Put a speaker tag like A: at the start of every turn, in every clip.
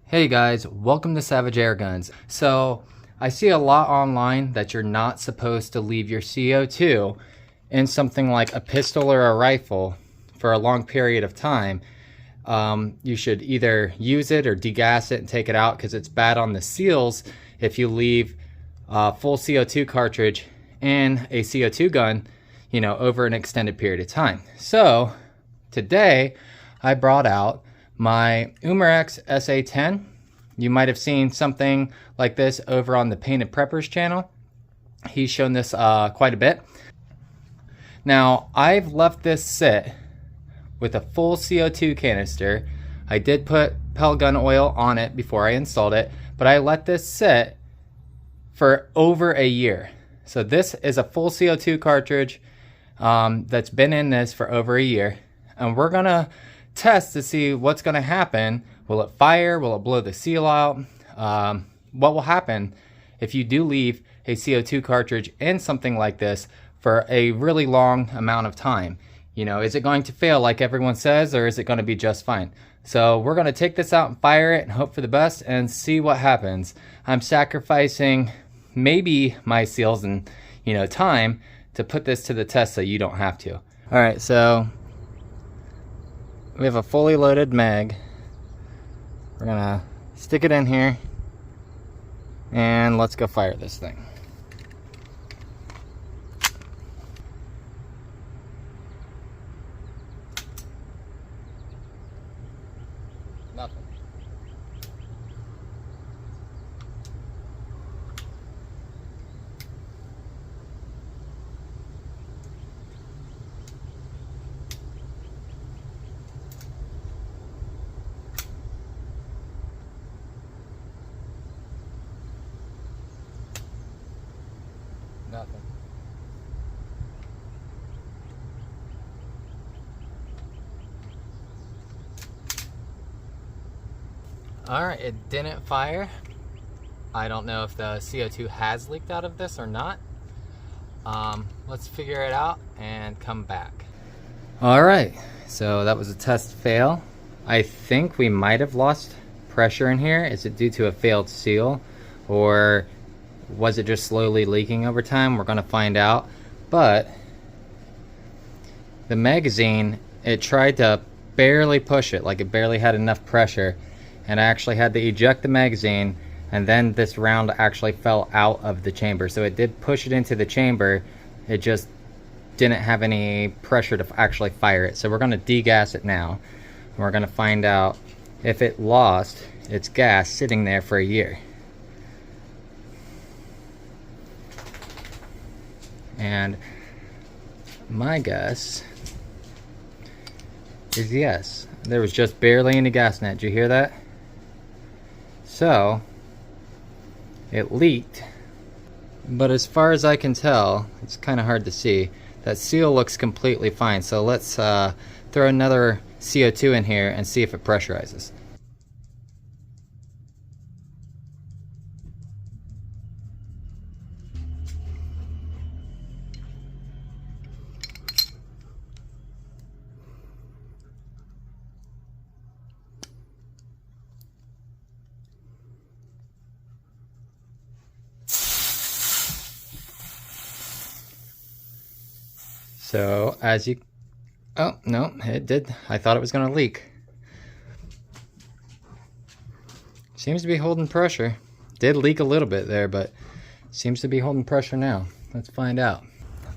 A: Hey guys, welcome to Savage Airguns. So, I see a lot online that you're not supposed to leave your CO2 in something like a pistol or a rifle for a long period of time. You should either use it or degas it and take it out because it's bad on the seals if you leave a full CO2 cartridge in a CO2 gun, over an extended period of time. So, today I brought out my Umarex SA10. You might have seen something like this over on the Painted Preppers channel. He's shown this quite a bit. Now, I've left this sit with a full CO2 canister. I did put pellet gun oil on it before I installed it, but I let this sit for over a year. So this is a full CO2 cartridge that's been in this for over a year, and we're gonna test to see what's going to happen. Will it fire? Will it blow the seal out? What will happen if you do leave a CO2 cartridge in something like this for a really long amount of time? Is it going to fail like everyone says, or is it going to be just fine? So we're going to take this out and fire it and hope for the best and see what happens. I'm sacrificing maybe my seals and time to put this to the test so you don't have to. All right, so we have a fully loaded mag. We're gonna stick it in here and let's go fire this thing. Nothing. Nothing. Alright, it didn't fire. I don't know if the CO2 has leaked out of this or not. Let's figure it out and come back. Alright, so that was a test fail. I think we might have lost pressure in here. Is it due to a failed seal, or was it just slowly leaking over time? We're going to find out. But the magazine, it tried to barely push it, like it barely had enough pressure, and I actually had to eject the magazine, and then this round actually fell out of the chamber. So it did push it into the chamber, it just didn't have any pressure to actually fire it. So we're going to degas it now, and we're going to find out if it lost its gas sitting there for a year. And my guess is yes. There was just barely any gas in it. Did you hear that? So it leaked, but as far as I can tell, it's kind of hard to see. That seal looks completely fine. So let's throw another CO2 in here and see if it pressurizes. So as you, oh no, it did. I thought it was going to leak. Seems to be holding pressure. Did leak a little bit there, but seems to be holding pressure now. Let's find out.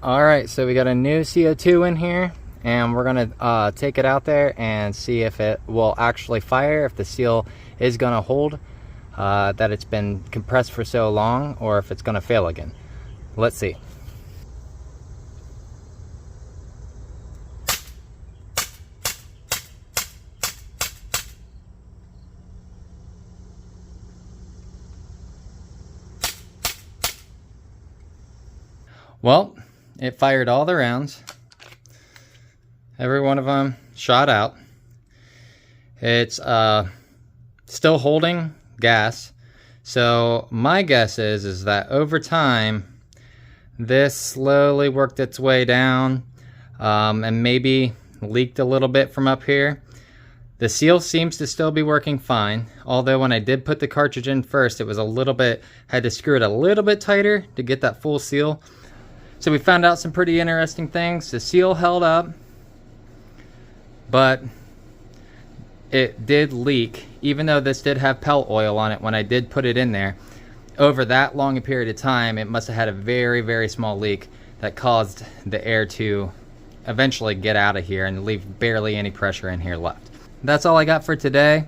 A: All right, so we got a new CO2 in here, and we're gonna take it out there and see if it will actually fire, if the seal is gonna hold, that it's been compressed for so long, or if it's gonna fail again. Let's see. Well, it fired all the rounds. Every one of them shot out. It's still holding gas. So my guess is that over time, this slowly worked its way down and maybe leaked a little bit from up here. The seal seems to still be working fine, although when I did put the cartridge in first, it was a little bit, had to screw it a little bit tighter to get that full seal. So we found out some pretty interesting things. The seal held up, but it did leak, even though this did have pelt oil on it when I did put it in there. Over that long a period of time, it must have had a very, very small leak that caused the air to eventually get out of here and leave barely any pressure in here left. That's all I got for today.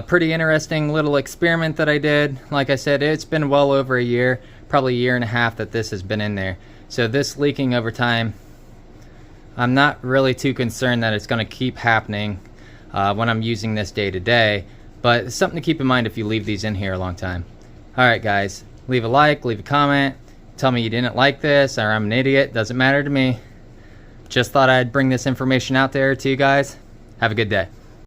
A: Pretty interesting little experiment that I did. Like I said, it's been well over a year, probably a year and a half that this has been in there. So this leaking over time, I'm not really too concerned that it's going to keep happening when I'm using this day to day, but it's something to keep in mind if you leave these in here a long time. Alright guys, leave a like, leave a comment, tell me you didn't like this or I'm an idiot, doesn't matter to me. Just thought I'd bring this information out there to you guys. Have a good day.